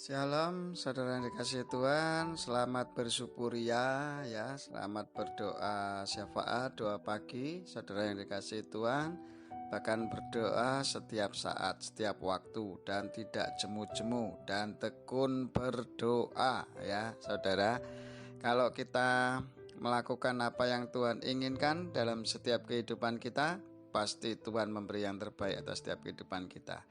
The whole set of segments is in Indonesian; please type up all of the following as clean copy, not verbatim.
Shalom saudara yang dikasihi Tuhan, selamat bersupuria ya, selamat berdoa syafaat, doa pagi saudara yang dikasihi Tuhan. Bahkan berdoa setiap saat, setiap waktu, dan tidak jemu-jemu, dan tekun berdoa ya saudara. Kalau kita melakukan apa yang Tuhan inginkan dalam setiap kehidupan kita, pasti Tuhan memberi yang terbaik atas setiap kehidupan kita.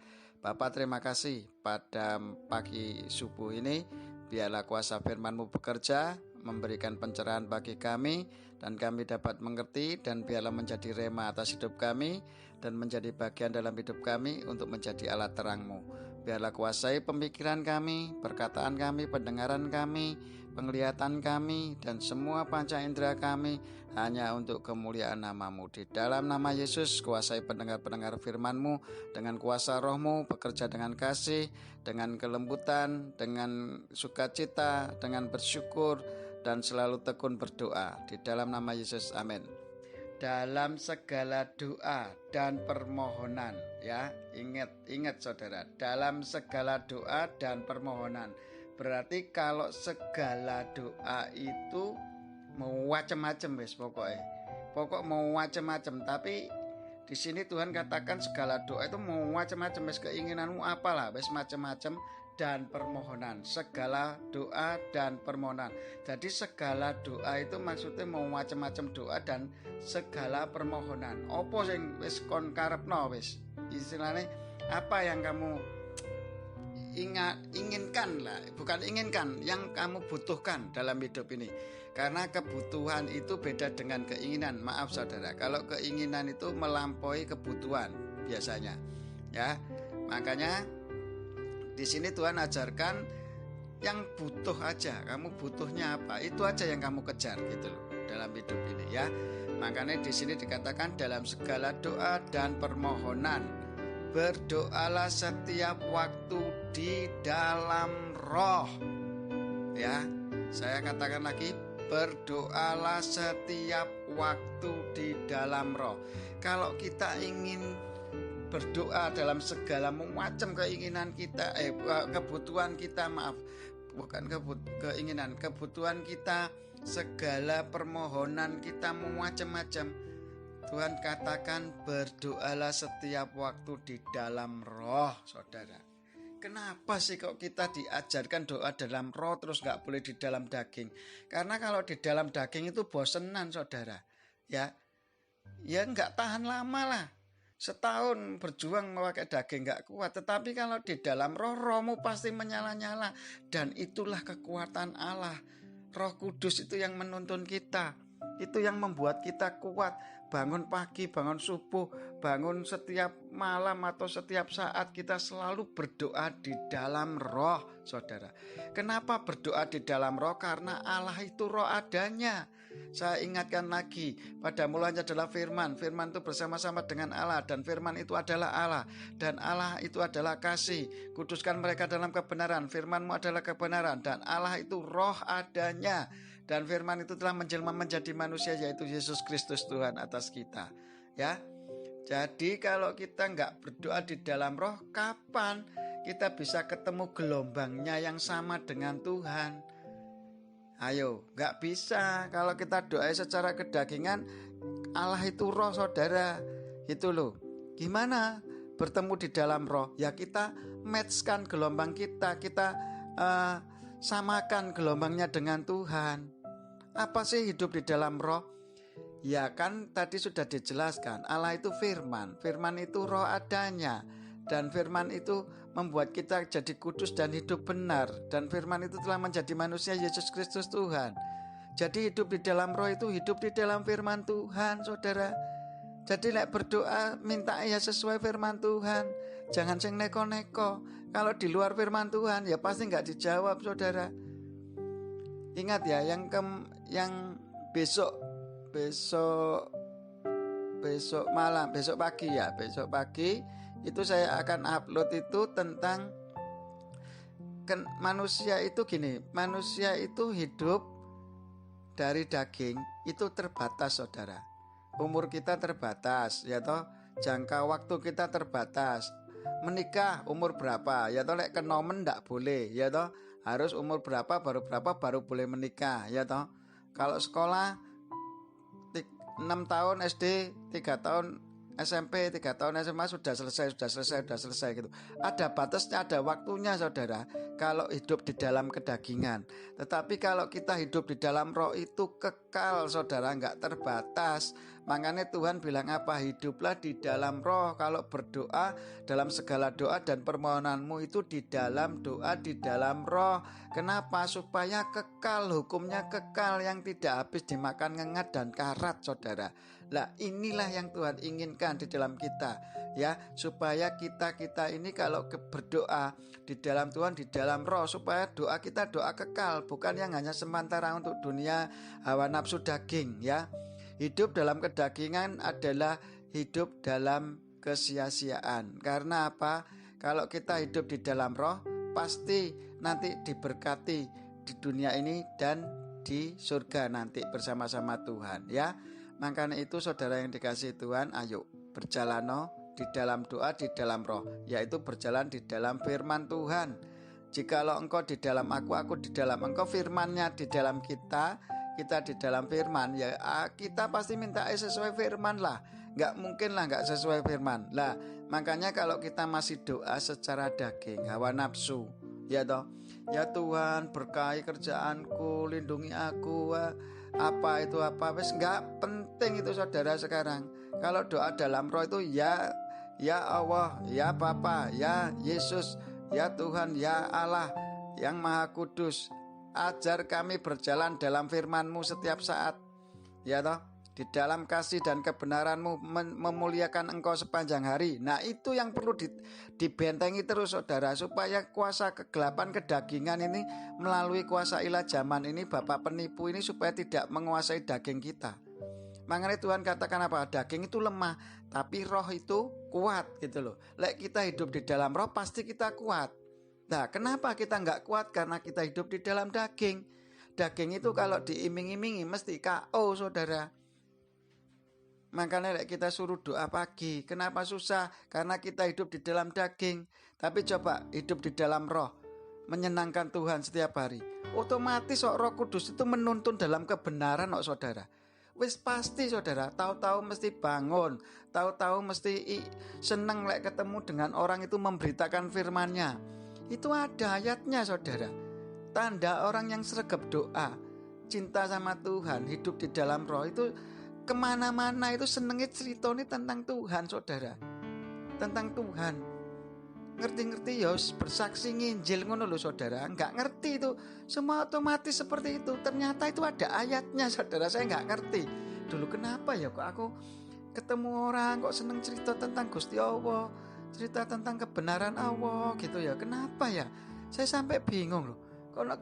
Bapak, terima kasih pada pagi subuh ini. Biarlah kuasa firman-Mu bekerja, memberikan pencerahan bagi kami, dan kami dapat mengerti, dan biarlah menjadi rema atas hidup kami, dan menjadi bagian dalam hidup kami untuk menjadi alat terang-Mu. Biarlah kuasai pemikiran kami, perkataan kami, pendengaran kami, penglihatan kami, dan semua panca indera kami hanya untuk kemuliaan nama-Mu. Di dalam nama Yesus, kuasai pendengar-pendengar firman-Mu dengan kuasa Roh-Mu, bekerja dengan kasih, dengan kelembutan, dengan sukacita, dengan bersyukur, dan selalu tekun berdoa. Di dalam nama Yesus, amin. Dalam segala doa dan permohonan, ya, ingat saudara, dalam segala doa dan permohonan. Berarti kalau segala doa itu mau macam-macam wis pokok mau macam-macam. Tapi di sini Tuhan katakan segala doa itu mau macam-macam, wis keinginanmu apalah wis macam-macam, dan permohonan, segala doa dan permohonan. Jadi segala doa itu maksudnya mau macam-macam doa dan segala permohonan. Opo sing wis kon karepno wis, istilahnya apa yang kamu inginkan lah, bukan inginkan, yang kamu butuhkan dalam hidup ini. Karena kebutuhan itu beda dengan keinginan. Maaf saudara, kalau keinginan itu melampaui kebutuhan biasanya, ya. Makanya di sini Tuhan ajarkan yang butuh aja, kamu butuhnya apa, itu aja yang kamu kejar gitu loh dalam hidup ini ya. Makanya di sini dikatakan dalam segala doa dan permohonan berdoalah setiap waktu di dalam roh. Ya, saya katakan lagi, berdoalah setiap waktu di dalam roh. Kalau kita ingin berdoa dalam segala macam keinginan kita, kebutuhan kita, bukan keinginan, kebutuhan kita, segala permohonan kita macam-macam, Tuhan katakan berdoalah setiap waktu di dalam roh, saudara. Kenapa sih kok kita diajarkan doa dalam roh terus gak boleh di dalam daging? Karena kalau di dalam daging itu bosenan saudara, ya gak tahan lama lah. Setahun berjuang memakai daging gak kuat. Tetapi kalau di dalam rohmu pasti menyala-nyala. Dan itulah kekuatan Allah. Roh Kudus itu yang menuntun kita. Itu yang membuat kita kuat. Bangun pagi, bangun subuh, bangun setiap malam atau setiap saat, kita selalu berdoa di dalam roh, saudara. Kenapa berdoa di dalam roh? Karena Allah itu roh adanya. Saya ingatkan lagi, pada mulanya adalah firman. Firman itu bersama-sama dengan Allah, dan firman itu adalah Allah, dan Allah itu adalah kasih. Kuduskan mereka dalam kebenaran. Firman-Mu adalah kebenaran, dan Allah itu roh adanya. Dan firman itu telah menjelma menjadi manusia, yaitu Yesus Kristus Tuhan atas kita, ya. Jadi kalau kita nggak berdoa di dalam roh, kapan kita bisa ketemu gelombangnya yang sama dengan Tuhan? Ayo, nggak bisa. Kalau kita doa secara kedagingan, Allah itu roh saudara, itu loh. Gimana bertemu di dalam roh? Ya kita matchkan gelombang kita samakan gelombangnya dengan Tuhan. Apa sih hidup di dalam roh? Ya kan tadi sudah dijelaskan, Allah itu firman. Firman itu roh adanya. Dan firman itu membuat kita jadi kudus dan hidup benar. Dan firman itu telah menjadi manusia Yesus Kristus Tuhan. Jadi hidup di dalam roh itu hidup di dalam firman Tuhan, saudara. Jadi berdoa minta ya sesuai firman Tuhan. Jangan sing neko-neko. Kalau di luar firman Tuhan ya pasti gak dijawab, saudara. Ingat ya, yang besok malam, besok pagi itu saya akan upload itu tentang manusia itu gini. Manusia itu hidup dari daging itu terbatas, saudara. Umur kita terbatas, ya toh. Jangka waktu kita terbatas. Menikah umur berapa? Ya toh, lek kenomen ndak boleh, ya toh. Harus umur berapa baru boleh menikah, ya toh. Kalau sekolah 6 tahun SD, 3 tahun SMP, 3 tahun SMA sudah selesai gitu. Ada batasnya, ada waktunya saudara, kalau hidup di dalam kedagingan. Tetapi kalau kita hidup di dalam roh itu kekal saudara, nggak terbatas. Makanya Tuhan bilang apa? Hiduplah di dalam roh. Kalau berdoa, dalam segala doa dan permohonanmu itu di dalam doa, di dalam roh. Kenapa? Supaya kekal, hukumnya kekal, yang tidak habis dimakan ngengat dan karat saudara. Lah inilah yang Tuhan inginkan di dalam kita, ya, supaya kita ini kalau berdoa di dalam Tuhan, di dalam roh, supaya doa kita doa kekal, bukan yang hanya sementara untuk dunia hawa nafsu daging, ya. Hidup dalam kedagingan adalah hidup dalam kesia-siaan. Karena apa? Kalau kita hidup di dalam roh, pasti nanti diberkati di dunia ini dan di surga nanti bersama-sama Tuhan, ya. Makanya itu saudara yang dikasihi Tuhan, ayo berjalan di dalam doa, di dalam roh, yaitu berjalan di dalam firman Tuhan. Jikalau engkau di dalam aku di dalam engkau, firmannya di dalam kita di dalam firman, ya kita pasti minta sesuai firman lah. Nggak mungkin lah nggak sesuai firman lah. Makanya kalau kita masih doa secara daging, hawa nafsu, ya toh, ya Tuhan berkahi kerjaanku, lindungi aku, apa itu apa, wes nggak penting itu saudara sekarang. Kalau doa dalam roh itu ya Allah, ya Bapa, ya Yesus, ya Tuhan, ya Allah yang Maha Kudus, ajar kami berjalan dalam firman-Mu setiap saat, ya toh, di dalam kasih dan kebenaran-Mu, memuliakan Engkau sepanjang hari. Nah itu yang perlu dibentengi terus saudara, supaya kuasa kegelapan kedagingan ini melalui kuasa ilah zaman ini, bapak penipu ini, supaya tidak menguasai daging kita. Makanya Tuhan katakan apa? Daging itu lemah, tapi roh itu kuat gitu loh. Lek kita hidup di dalam roh pasti kita kuat. Nah kenapa kita nggak kuat? Karena kita hidup di dalam daging. Daging itu kalau diiming-imingi mesti KO saudara. Makanya kita suruh doa pagi. Kenapa susah? Karena kita hidup di dalam daging. Tapi coba hidup di dalam roh, menyenangkan Tuhan setiap hari. Otomatis Roh Kudus itu menuntun dalam kebenaran saudara. Wis pasti saudara, tahu-tahu mesti bangun, tahu-tahu mesti seneng ketemu dengan orang itu memberitakan firman-Nya. Itu ada ayatnya saudara. Tanda orang yang sregep doa, cinta sama Tuhan, hidup di dalam roh itu kemana-mana itu senengnya ceritanya tentang Tuhan saudara, tentang Tuhan. Ngerti-ngerti ya bersaksi nginjil ngono loh saudara. Nggak ngerti itu, semua otomatis seperti itu. Ternyata itu ada ayatnya saudara. Saya nggak ngerti dulu kenapa ya kok aku ketemu orang kok seneng cerita tentang Gusti Allah, cerita tentang kebenaran Allah gitu ya. Kenapa ya? Saya sampai bingung loh.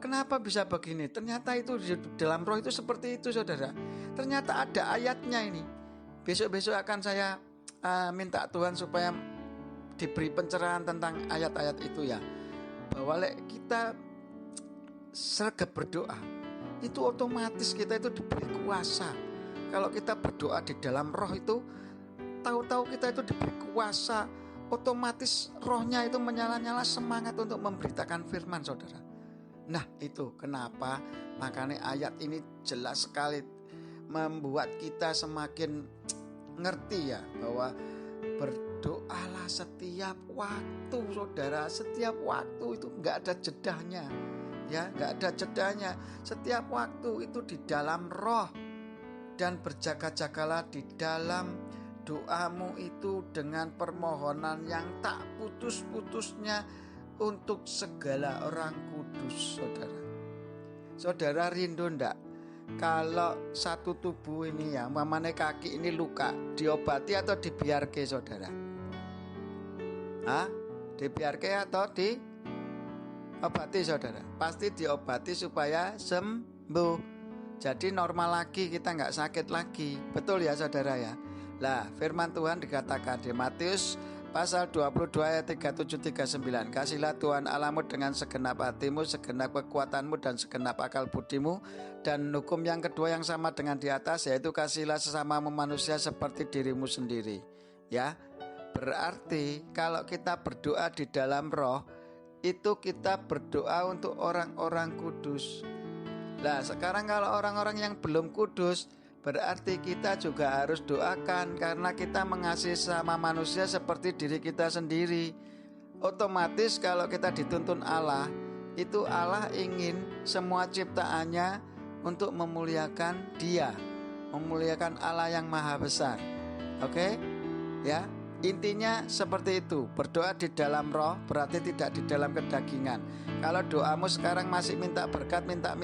Kenapa bisa begini? Ternyata itu dalam roh itu seperti itu saudara. Ternyata ada ayatnya ini. Besok-besok akan saya minta Tuhan supaya diberi pencerahan tentang ayat-ayat itu ya. Bahwa kita sregep berdoa, itu otomatis kita itu diberi kuasa. Kalau kita berdoa di dalam roh itu, tahu-tahu kita itu diberi kuasa, otomatis rohnya itu menyala-nyala semangat untuk memberitakan firman saudara. Nah itu kenapa makanya ayat ini jelas sekali membuat kita semakin ngerti ya, bahwa berdoalah setiap waktu saudara. Setiap waktu itu gak ada jedahnya, ya, gak ada jedahnya. Setiap waktu itu di dalam roh. Dan berjaga-jagalah di dalam doamu itu dengan permohonan yang tak putus-putusnya untuk segala orang kudus saudara. Saudara rindu ndak kalau satu tubuh ini ya, mamane kaki ini luka, diobati atau dibiarke saudara? Dibiarke atau diobati saudara? Pasti diobati supaya sembuh. Jadi normal lagi, kita gak sakit lagi. Betul ya saudara ya. Lah firman Tuhan dikatakan di Matius pasal 22 ayat 37-39. Kasihlah Tuhan Allahmu dengan segenap hatimu, segenap kekuatanmu, dan segenap akal budimu. Dan hukum yang kedua yang sama dengan di atas, yaitu kasihlah sesamamu manusia seperti dirimu sendiri. Ya, Berarti kalau kita berdoa di dalam roh, itu kita berdoa untuk orang-orang kudus. Nah, sekarang kalau orang-orang yang belum kudus, berarti kita juga harus doakan, karena kita mengasihi sama manusia seperti diri kita sendiri. Otomatis kalau kita dituntun Allah, itu Allah ingin semua ciptaannya untuk memuliakan Dia, memuliakan Allah yang maha besar. Oke? Ya, intinya seperti itu. Berdoa di dalam roh berarti tidak di dalam kedagingan. Kalau doamu sekarang masih minta berkat, minta,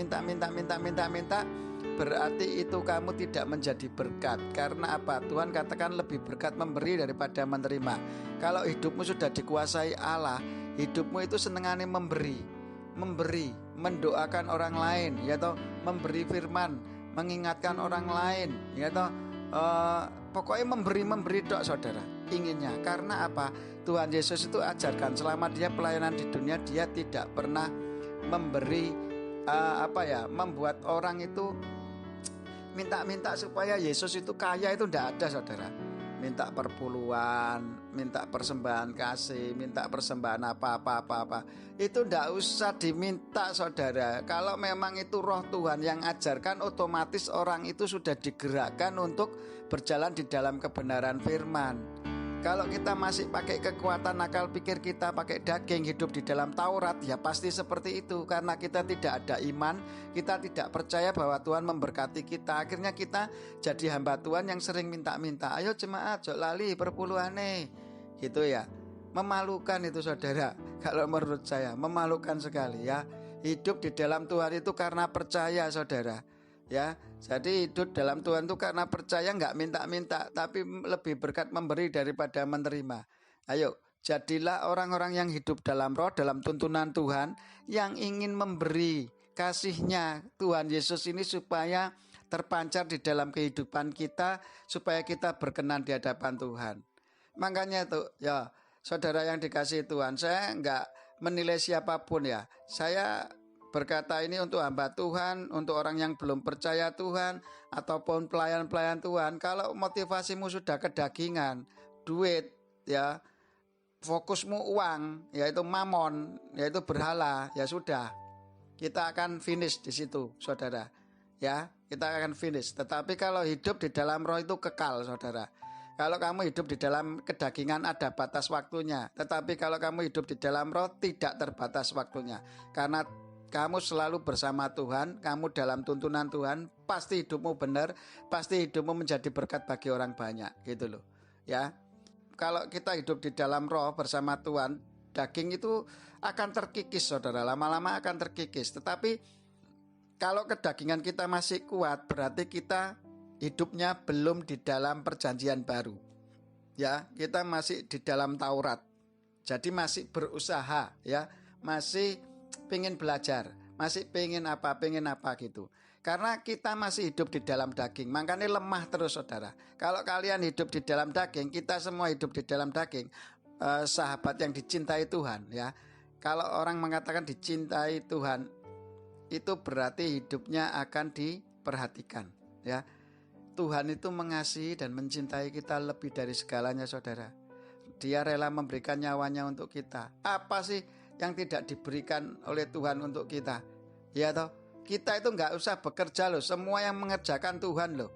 berarti itu kamu tidak menjadi berkat. Karena apa? Tuhan katakan lebih berkat memberi daripada menerima. Kalau hidupmu sudah dikuasai Allah, hidupmu itu senengannya memberi, mendoakan orang lain, ya toh, memberi firman, mengingatkan orang lain, ya toh, pokoknya memberi tok saudara inginnya. Karena apa? Tuhan Yesus itu ajarkan selama dia pelayanan di dunia, dia tidak pernah memberi membuat orang itu minta supaya Yesus itu kaya, itu tidak ada saudara. Minta perpuluhan, minta persembahan kasih, minta persembahan apa, itu tidak usah diminta saudara. Kalau memang itu roh Tuhan yang ajarkan, otomatis orang itu sudah digerakkan untuk berjalan di dalam kebenaran firman. Kalau kita masih pakai kekuatan akal pikir kita, pakai daging, hidup di dalam Taurat, ya pasti seperti itu. Karena kita tidak ada iman, kita tidak percaya bahwa Tuhan memberkati kita. Akhirnya kita jadi hamba Tuhan yang sering minta-minta. Ayo jemaat, jok lali perpuluhane, gitu ya. Memalukan itu saudara. Kalau menurut saya memalukan sekali ya. Hidup di dalam Tuhan itu karena percaya saudara. Ya, jadi hidup dalam Tuhan itu karena percaya, nggak minta-minta, tapi lebih berkat memberi daripada menerima. Ayo, jadilah orang-orang yang hidup dalam roh, dalam tuntunan Tuhan, yang ingin memberi kasihnya Tuhan Yesus ini supaya terpancar di dalam kehidupan kita, supaya kita berkenan di hadapan Tuhan. Makanya itu ya saudara yang dikasihi Tuhan, saya nggak menilai siapapun ya. Saya berkata ini untuk hamba Tuhan, untuk orang yang belum percaya Tuhan, ataupun pelayan-pelayan Tuhan. Kalau motivasimu sudah kedagingan, duit, ya, fokusmu uang, yaitu mamon, yaitu berhala, ya sudah, kita akan finish di situ, saudara. Ya, kita akan finish. Tetapi kalau hidup di dalam roh itu kekal, saudara. Kalau kamu hidup di dalam kedagingan ada batas waktunya. Tetapi kalau kamu hidup di dalam roh tidak terbatas waktunya. Karena kamu selalu bersama Tuhan, kamu dalam tuntunan Tuhan, pasti hidupmu benar, pasti hidupmu menjadi berkat bagi orang banyak, gitu loh. Ya, kalau kita hidup di dalam roh bersama Tuhan, daging itu akan terkikis, saudara. Lama-lama akan terkikis. Tetapi kalau kedagingan kita masih kuat, berarti kita hidupnya belum di dalam perjanjian baru. Ya, kita masih di dalam Taurat. Jadi masih berusaha, ya, masih pengen belajar, masih pengen apa gitu. Karena kita masih hidup di dalam daging, makanya lemah terus saudara. Kalau kalian hidup di dalam daging, kita semua hidup di dalam daging, sahabat yang dicintai Tuhan ya. Kalau orang mengatakan dicintai Tuhan, itu berarti hidupnya akan diperhatikan ya. Tuhan itu mengasihi dan mencintai kita lebih dari segalanya saudara. Dia rela memberikan nyawanya untuk kita. Apa sih yang tidak diberikan oleh Tuhan untuk kita? Ya toh, kita itu nggak usah bekerja loh, semua yang mengerjakan Tuhan loh.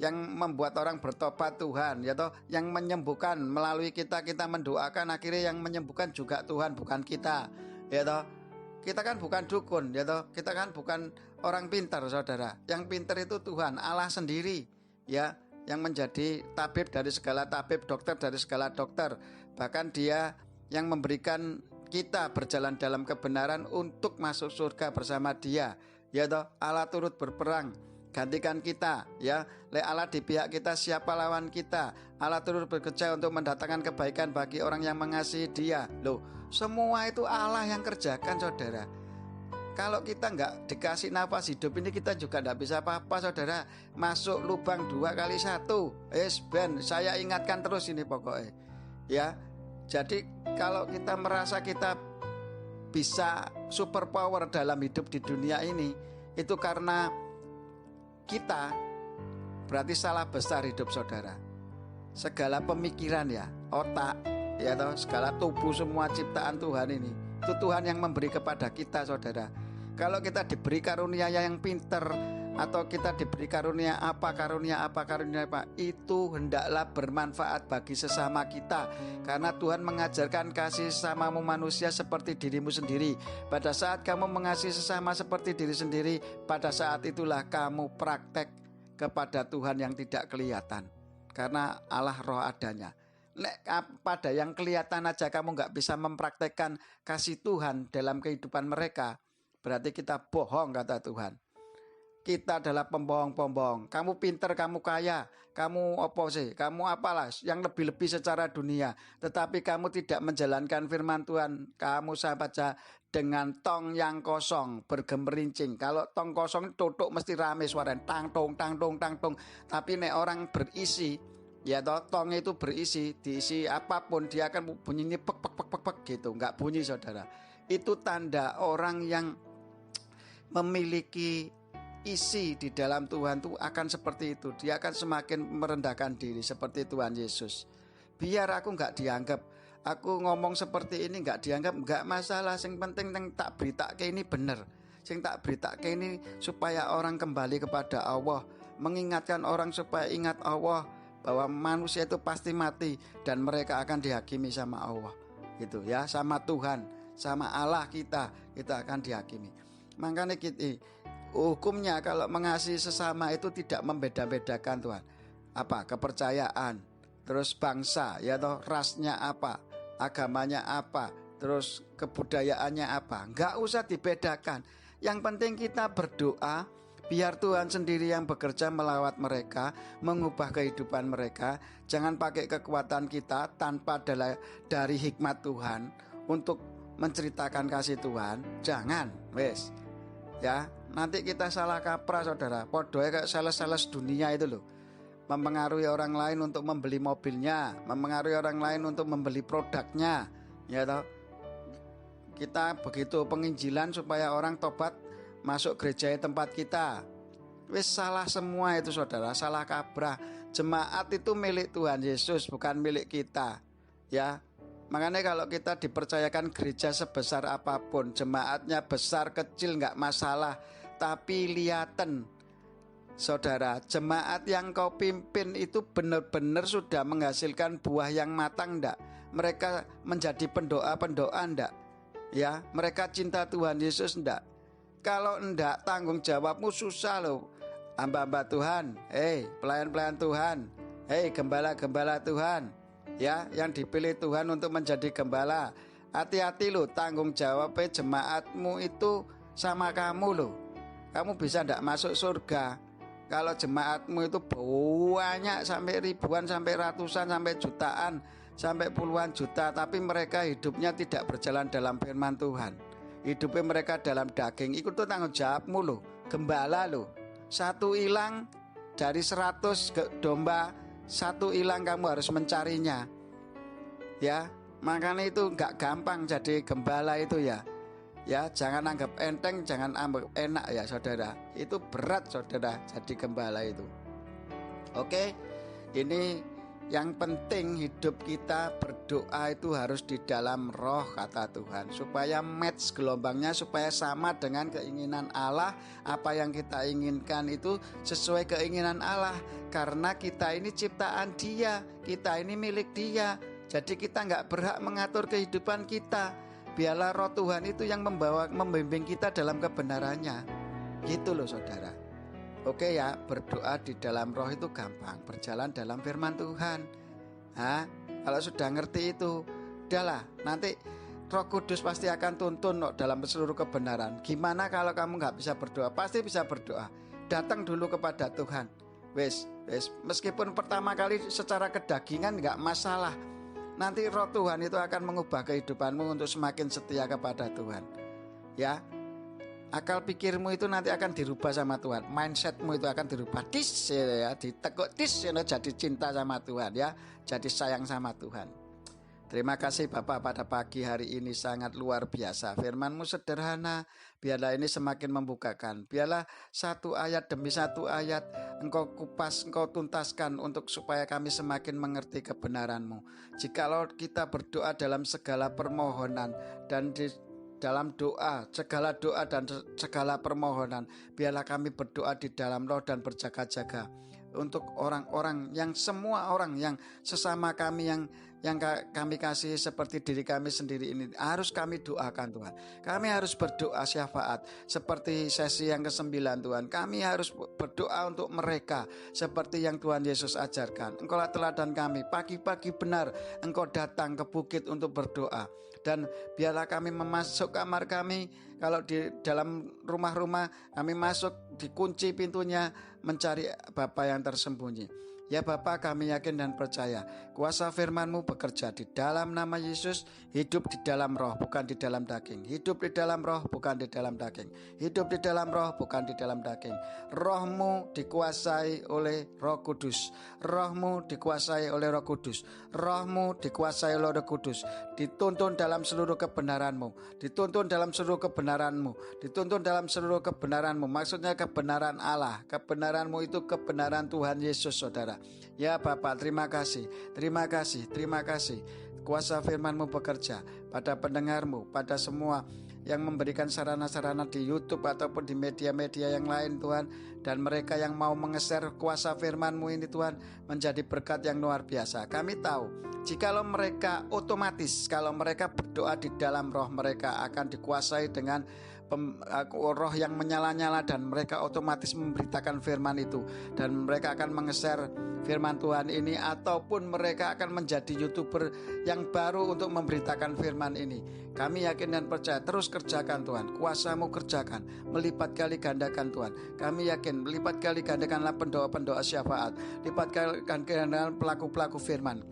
Yang membuat orang bertobat Tuhan, ya toh, yang menyembuhkan melalui kita mendoakan, akhirnya yang menyembuhkan juga Tuhan, bukan kita. Ya toh, kita kan bukan dukun, ya toh, kita kan bukan orang pintar saudara. Yang pintar itu Tuhan, Allah sendiri, ya, yang menjadi tabib dari segala tabib, dokter dari segala dokter. Bahkan Dia yang memberikan kita berjalan dalam kebenaran untuk masuk surga bersama Dia. Ya toh, Allah turut berperang gantikan kita ya. Le Allah di pihak kita, siapa lawan kita? Allah turut bekerja untuk mendatangkan kebaikan bagi orang yang mengasihi Dia. Loh, semua itu Allah yang kerjakan saudara. Kalau kita nggak dikasih nafas hidup ini, kita juga nggak bisa apa-apa saudara. Masuk lubang 2x1. Ben, saya ingatkan terus ini pokoknya ya. Jadi kalau kita merasa kita bisa super power dalam hidup di dunia ini, itu karena kita berarti salah besar hidup saudara. Segala pemikiran ya, otak, ya toh, segala tubuh, semua ciptaan Tuhan ini. Itu Tuhan yang memberi kepada kita, saudara. Kalau kita diberi karunia yang pinter, atau kita diberi karunia apa, itu hendaklah bermanfaat bagi sesama kita. Karena Tuhan mengajarkan kasih sesamamu manusia seperti dirimu sendiri. Pada saat kamu mengasihi sesama seperti diri sendiri, pada saat itulah kamu praktek kepada Tuhan yang tidak kelihatan. Karena Allah roh adanya. Pada yang kelihatan aja kamu gak bisa mempraktekkan kasih Tuhan dalam kehidupan mereka, berarti kita bohong, kata Tuhan. Kita adalah pembohong-pembohong. Kamu pinter, kamu kaya, kamu apa sih? Kamu apalah yang lebih-lebih secara dunia. Tetapi kamu tidak menjalankan firman Tuhan. Kamu saja dengan tong yang kosong, bergemerincing. Kalau tong kosong tutuk mesti rame suara tang tong tang tong tang tong. Tapi nek orang berisi, ya toh, tong itu berisi, diisi apapun dia akan bunyinya pek pek pek pek pek gitu. Enggak bunyi, saudara. Itu tanda orang yang memiliki isi di dalam Tuhan tuh akan seperti itu. Dia akan semakin merendahkan diri seperti Tuhan Yesus. Biar aku nggak dianggap, aku ngomong seperti ini nggak dianggap, nggak masalah. Yang penting yang tak beritake ini benar. Yang tak beritake ini supaya orang kembali kepada Allah, mengingatkan orang supaya ingat Allah, bahwa manusia itu pasti mati dan mereka akan dihakimi sama Allah, gitu ya, sama Tuhan, sama Allah kita akan dihakimi. Makanya kita hukumnya kalau mengasihi sesama itu tidak membeda-bedakan Tuhan. Apa? Kepercayaan, terus bangsa, ya toh, rasnya apa, agamanya apa, terus kebudayaannya apa. Enggak usah dibedakan. Yang penting kita berdoa biar Tuhan sendiri yang bekerja melawat mereka, mengubah kehidupan mereka. Jangan pakai kekuatan kita tanpa dari hikmat Tuhan untuk menceritakan kasih Tuhan. Jangan, wes. Ya, nanti kita salah kaprah, saudara. Podoe kayak sales-sales dunia itu loh. Mempengaruhi orang lain untuk membeli mobilnya, mempengaruhi orang lain untuk membeli produknya. Ya toh. Kita begitu penginjilan supaya orang tobat masuk gereja tempat kita. Wis salah semua itu, saudara. Salah kaprah. Jemaat itu milik Tuhan Yesus, bukan milik kita. Ya. Makanya kalau kita dipercayakan gereja sebesar apapun, jemaatnya besar kecil nggak masalah, tapi lihatan, saudara, jemaat yang kau pimpin itu benar-benar sudah menghasilkan buah yang matang enggak? Mereka menjadi pendoa-pendoa enggak? Ya, mereka cinta Tuhan Yesus enggak? Kalau enggak, tanggung jawabmu susah loh. Hamba-hamba Tuhan, pelayan-pelayan Tuhan, gembala-gembala Tuhan, ya, yang dipilih Tuhan untuk menjadi gembala. Hati-hati loh, tanggung jawabnya jemaatmu itu sama kamu loh. Kamu bisa tidak masuk surga kalau jemaatmu itu banyak, sampai ribuan, sampai ratusan, sampai jutaan, sampai puluhan juta, tapi mereka hidupnya tidak berjalan dalam firman Tuhan. Hidupnya mereka dalam daging. Itu tuh tanggung jawabmu loh, gembala loh. Satu hilang dari 100 domba, satu hilang, kamu harus mencarinya. Ya, makanya itu nggak gampang jadi gembala itu ya. Ya, jangan anggap enteng, jangan anggap enak ya, saudara. Itu berat, saudara, jadi gembala itu. Oke, ini yang penting hidup kita berdoa itu harus di dalam roh, kata Tuhan, supaya match gelombangnya, supaya sama dengan keinginan Allah. Apa yang kita inginkan itu sesuai keinginan Allah, karena kita ini ciptaan Dia, kita ini milik Dia. Jadi kita nggak berhak mengatur kehidupan kita. Biarlah roh Tuhan itu yang membimbing kita dalam kebenarannya. Gitu loh, saudara. Oke ya, berdoa di dalam roh itu gampang, berjalan dalam firman Tuhan. Kalau sudah ngerti itu, udahlah, nanti Roh Kudus pasti akan tuntun dalam seluruh kebenaran. Gimana kalau kamu nggak bisa berdoa? Pasti bisa berdoa. Datang dulu kepada Tuhan. Wes, meskipun pertama kali secara kedagingan nggak masalah. Nanti roh Tuhan itu akan mengubah kehidupanmu untuk semakin setia kepada Tuhan. Ya. Akal pikirmu itu nanti akan dirubah sama Tuhan. Mindsetmu itu akan dirubah. Ditekuk jadi cinta sama Tuhan, ya. Jadi sayang sama Tuhan. Terima kasih Bapak, pada pagi hari ini sangat luar biasa. Firman-Mu sederhana, biarlah ini semakin membukakan. Biarlah satu ayat demi satu ayat Engkau kupas, Engkau tuntaskan untuk supaya kami semakin mengerti kebenaran-Mu. Jikalau kita berdoa dalam segala permohonan dan di dalam doa, segala doa dan segala permohonan, biarlah kami berdoa di dalam roh dan berjaga-jaga untuk orang-orang yang semua orang yang sesama kami yang kami kasih seperti diri kami sendiri ini harus kami doakan Tuhan. Kami harus berdoa syafaat seperti sesi yang ke-9 Tuhan. Kami harus berdoa untuk mereka seperti yang Tuhan Yesus ajarkan. Engkaulah teladan kami. Pagi-pagi benar Engkau datang ke bukit untuk berdoa. Dan biarlah kami memasuk kamar kami, kalau di dalam rumah-rumah kami masuk, dikunci pintunya, mencari Bapa yang tersembunyi. Ya Bapa, kami yakin dan percaya kuasa firman-Mu bekerja di dalam nama Yesus. Hidup di dalam roh, bukan di dalam daging. Hidup di dalam roh, bukan di dalam daging. Hidup di dalam roh, bukan di dalam daging. Roh-Mu dikuasai oleh Roh Kudus. Roh-Mu dikuasai oleh Roh Kudus. Roh-Mu dikuasai oleh Roh Kudus. Dituntun dalam seluruh kebenaran-Mu. Dituntun dalam seluruh kebenaran-Mu. Dituntun dalam seluruh kebenaran-Mu. Maksudnya kebenaran Allah. Kebenaran-Mu itu kebenaran Tuhan Yesus, saudara. Ya Bapak, terima kasih, terima kasih, terima kasih. Kuasa firman-Mu bekerja pada pendengar-Mu, pada semua yang memberikan sarana-sarana di YouTube ataupun di media-media yang lain Tuhan. Dan mereka yang mau mengeser kuasa firman-Mu ini Tuhan, menjadi berkat yang luar biasa. Kami tahu jikalau mereka otomatis, kalau mereka berdoa di dalam roh, mereka akan dikuasai dengan roh yang menyala-nyala, dan mereka otomatis memberitakan firman itu, dan mereka akan mengeser firman Tuhan ini, ataupun mereka akan menjadi YouTuber yang baru untuk memberitakan firman ini. Kami yakin dan percaya, terus kerjakan Tuhan, kuasa-Mu kerjakan, melipat kali gandakan Tuhan. Kami yakin, melipat kali gandakanlah pendoa-pendoa syafaat, lipat kali gandakan pelaku-pelaku firman,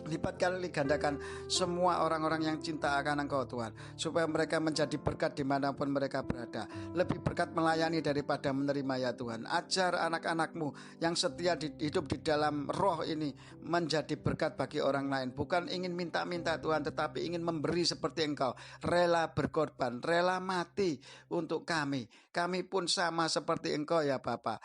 lipat kali gandakan semua orang-orang yang cinta akan Engkau Tuhan, supaya mereka menjadi berkat dimanapun mereka berada. Lebih berkat melayani daripada menerima ya Tuhan. Ajar anak-anak-Mu yang setia hidup di dalam roh ini menjadi berkat bagi orang lain. Bukan ingin minta-minta Tuhan, tetapi ingin memberi seperti Engkau, rela berkorban, rela mati untuk kami. Kami pun sama seperti Engkau ya Bapa,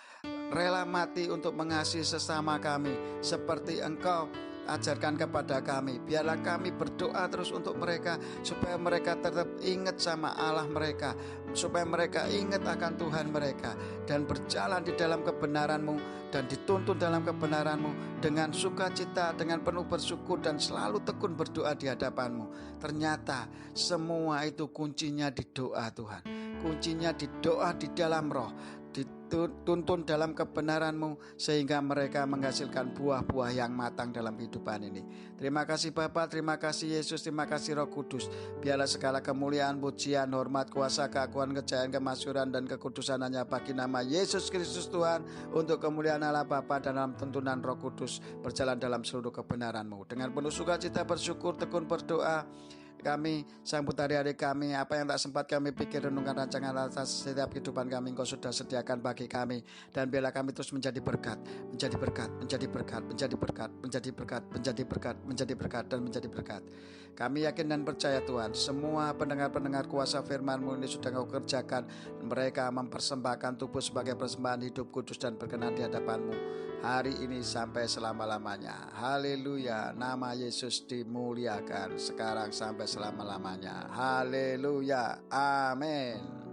rela mati untuk mengasihi sesama kami seperti Engkau ajarkan kepada kami. Biarlah kami berdoa terus untuk mereka, supaya mereka tetap ingat sama Allah mereka, supaya mereka ingat akan Tuhan mereka, dan berjalan di dalam kebenaran-Mu, dan dituntun dalam kebenaran-Mu dengan sukacita, dengan penuh bersyukur, dan selalu tekun berdoa di hadapan-Mu. Ternyata semua itu kuncinya di doa Tuhan. Kuncinya di doa di dalam roh, dituntun dalam kebenaran-Mu, sehingga mereka menghasilkan buah-buah yang matang dalam kehidupan ini. Terima kasih Bapa, terima kasih Yesus, terima kasih Roh Kudus. Biarlah segala kemuliaan, pujian, hormat, kuasa, keagungan, kejayaan, kemasyhuran, dan kekudusan hanya bagi nama Yesus Kristus Tuhan, untuk kemuliaan Allah Bapa dan dalam tuntunan Roh Kudus, berjalan dalam seluruh kebenaran-Mu. Dengan penuh sukacita bersyukur, tekun berdoa, kami sambut hari-hari kami. Apa yang tak sempat kami pikir, renungkan, rancangan atas setiap kehidupan kami, Engkau sudah sediakan bagi kami. Dan biarlah kami terus menjadi berkat, menjadi berkat, menjadi berkat, menjadi berkat, menjadi berkat, menjadi berkat, menjadi berkat, dan menjadi berkat. Kami yakin dan percaya Tuhan, semua pendengar-pendengar kuasa firman-Mu ini sudah Engkau kerjakan. Mereka mempersembahkan tubuh sebagai persembahan hidup, kudus, dan berkenan di hadapan-Mu hari ini sampai selama-lamanya. Haleluya, nama Yesus dimuliakan sekarang sampai selama-lamanya. Haleluya, amin.